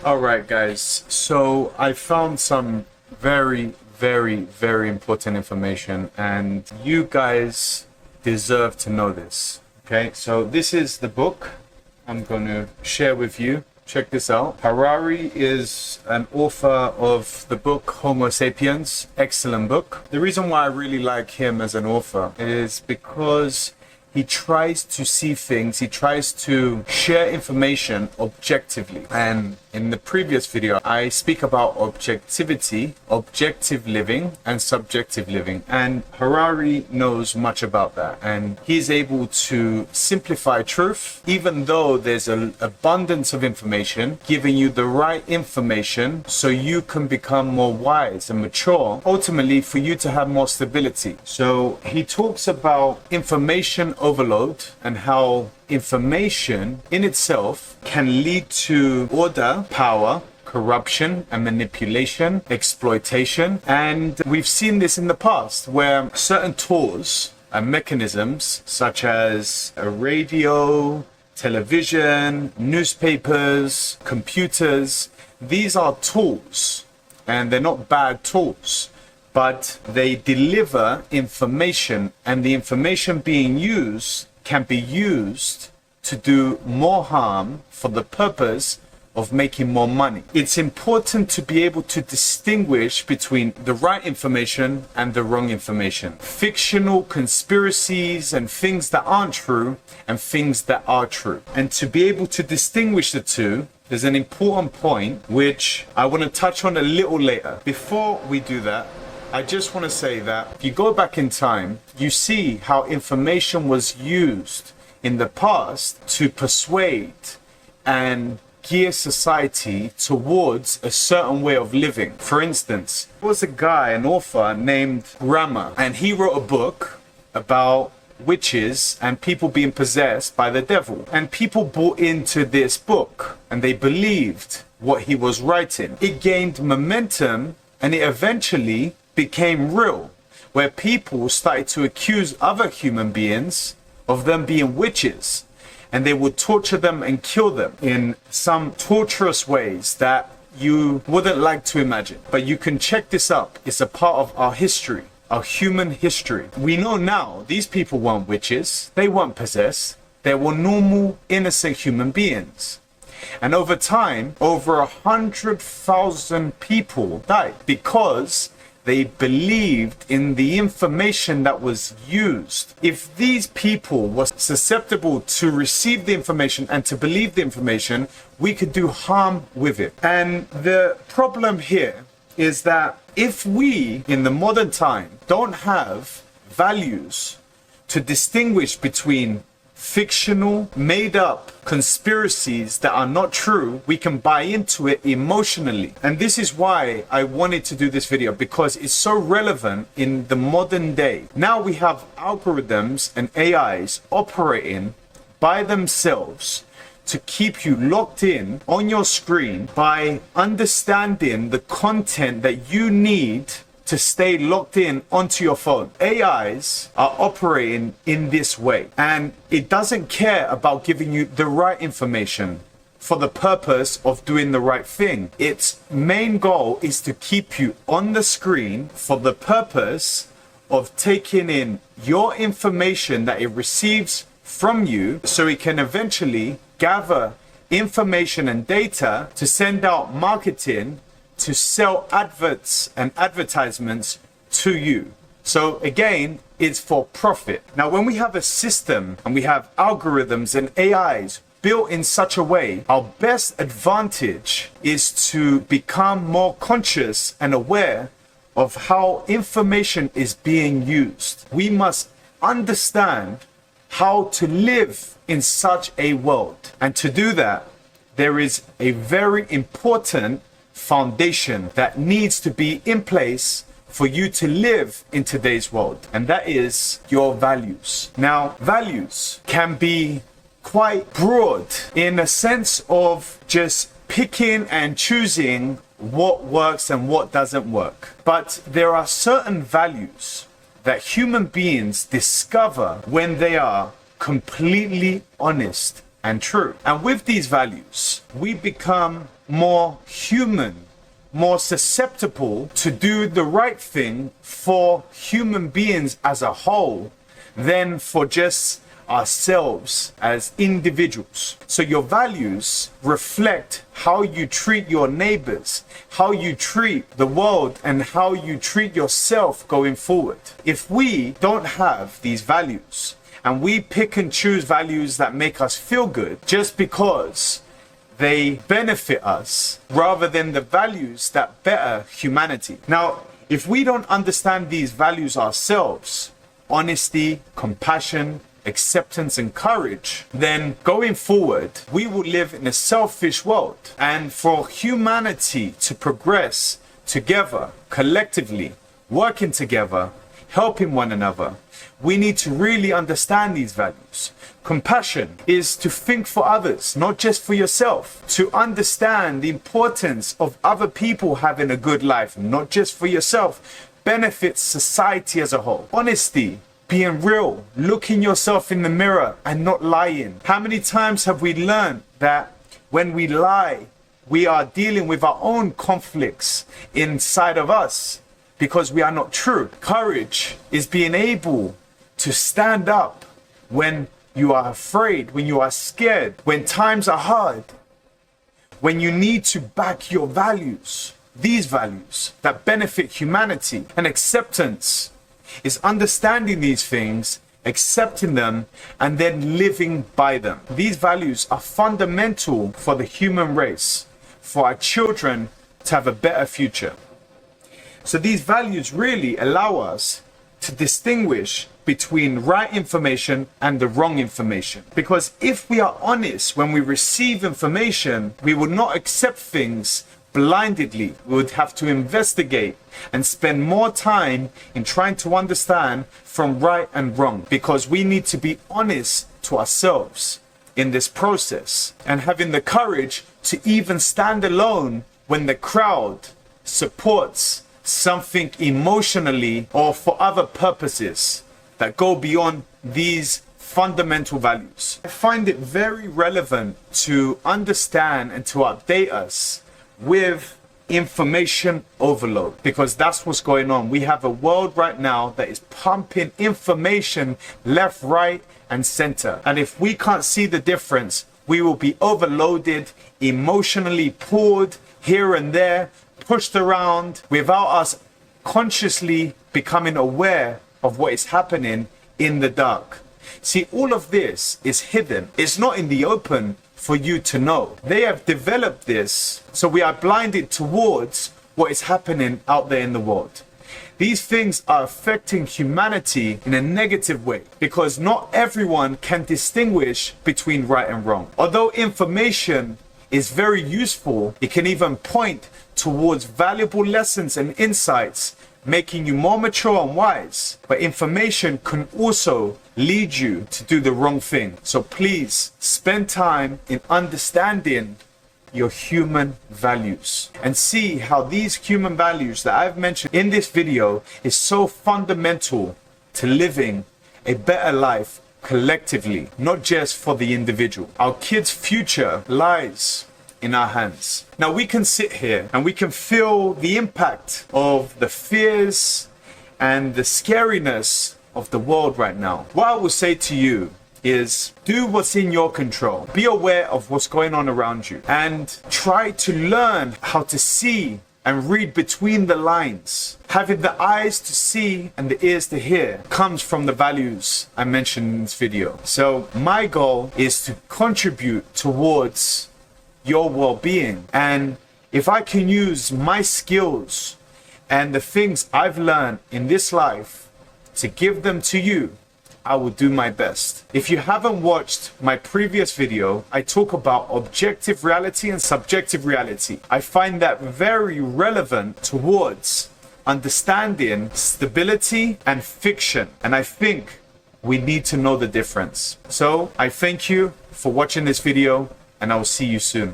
All right, guys. So I found some very important information, and you guys deserve to know this. Okay, so this is the book I'm going to share with you. Check this out. Harari is an author of the book Homo Sapiens. Excellent book. The reason why I really like him as an author is because he tries to see things, he tries to share information objectively. And in the previous video, I speak about objectivity, objective living, and subjective living. And Harari knows much about that. And he's able to simplify truth, even though there's an abundance of information, giving you the right information so you can become more wise and mature, ultimately for you to have more stability. So he talks about information overload and how information in itself can lead to order, power, corruption and manipulation, exploitation. And we've seen this in the past where certain tools and mechanisms such as a radio, television, newspapers, computers, these are tools and they're not bad tools, but they deliver information, and the information being used can be used to do more harm for the purpose of making more money. It's important to be able to distinguish between the right information and the wrong information. Fictional conspiracies and things that aren't true and things that are true. And to be able to distinguish the two, there's an important point which I want to touch on a little later. Before we do that, I just want to say that if you go back in time, you see how information was used in the past to persuade and gear society towards a certain way of living. For instance, there was a guy, an author named Rama, and he wrote a book about witches and people being possessed by the devil. And people bought into this book and they believed what he was writing. It gained momentum and it eventually became real, where people started to accuse other human beings of them being witches, and they would torture them and kill them in some torturous ways that you wouldn't like to imagine. But you can check this up. It's a part of our history, our human history. We know now these people weren't witches, they weren't possessed, they were normal, innocent human beings. And over time, over 100,000 people died because they believed in the information that was used. If these people were susceptible to receive the information and to believe the information, we could do harm with it. And the problem here is that if we, in the modern time, don't have values to distinguish between fictional, made-up conspiracies that are not true, we can buy into it emotionally. And this is why I wanted to do this video, because it's so relevant in the modern day. Now we have algorithms and AIs operating by themselves to keep you locked in on your screen by understanding the content that you need to stay locked in onto your phone. AIs are operating in this way, and it doesn't care about giving you the right information for the purpose of doing the right thing. Its main goal is to keep you on the screen for the purpose of taking in your information that it receives from you, so it can eventually gather information and data to send out marketing to sell adverts and advertisements to you. So again, it's for profit. Now, when we have a system and we have algorithms and AIs built in such a way, our best advantage is to become more conscious and aware of how information is being used. We must understand how to live in such a world. And to do that, there is a very important foundation that needs to be in place for you to live in today's world, and that is your values. Now, values can be quite broad in a sense of just picking and choosing what works and what doesn't work. But there are certain values that human beings discover when they are completely honest and true. And with these values, we become more human, more susceptible to do the right thing for human beings as a whole than for just ourselves as individuals. So your values reflect how you treat your neighbors, how you treat the world, and how you treat yourself going forward. If we don't have these values and we pick and choose values that make us feel good just because they benefit us rather than the values that better humanity. Now, if we don't understand these values ourselves, honesty, compassion, acceptance, and courage, then going forward, we will live in a selfish world. And for humanity to progress together, collectively, working together, helping one another, we need to really understand these values. Compassion is to think for others, not just for yourself. To understand the importance of other people having a good life, not just for yourself, benefits society as a whole. Honesty, being real, looking yourself in the mirror and not lying. How many times have we learned that when we lie, we are dealing with our own conflicts inside of us because we are not true? Courage is being able to stand up when you are afraid, when you are scared, when times are hard, when you need to back your values, these values that benefit humanity. And acceptance is understanding these things, accepting them, and then living by them. These values are fundamental for the human race, for our children to have a better future. So these values really allow us to distinguish between right information and the wrong information. Because if we are honest when we receive information, we will not accept things blindly. We would have to investigate and spend more time in trying to understand from right and wrong, because we need to be honest to ourselves in this process and having the courage to even stand alone when the crowd supports something emotionally or for other purposes that go beyond these fundamental values. I find it very relevant to understand and to update us with information overload, because that's what's going on. We have a world right now that is pumping information left, right, and center. And if we can't see the difference, we will be overloaded, emotionally pulled here and there, pushed around without us consciously becoming aware of what is happening in the dark. See, all of this is hidden. It's not in the open for you to know. They have developed this, so we are blinded towards what is happening out there in the world. These things are affecting humanity in a negative way because not everyone can distinguish between right and wrong. Although information is very useful, it can even point towards valuable lessons and insights, making you more mature and wise. But information can also lead you to do the wrong thing. So please spend time in understanding your human values and see how these human values that I've mentioned in this video is so fundamental to living a better life collectively, not just for the individual. Our kids' future lies in our hands. Now we can sit here and we can feel the impact of the fears and the scariness of the world right now. What I will say to you is do what's in your control. Be aware of what's going on around you and try to learn how to see and read between the lines. Having the eyes to see and the ears to hear comes from the values I mentioned in this video. So my goal is to contribute towards your well-being, and if I can use my skills and the things I've learned in this life to give them to you, I will do my best. If you haven't watched my previous video, I talk about objective reality and subjective reality. I find that very relevant towards understanding stability and fiction, and I think we need to know the difference. So I thank you for watching this video, and I will see you soon.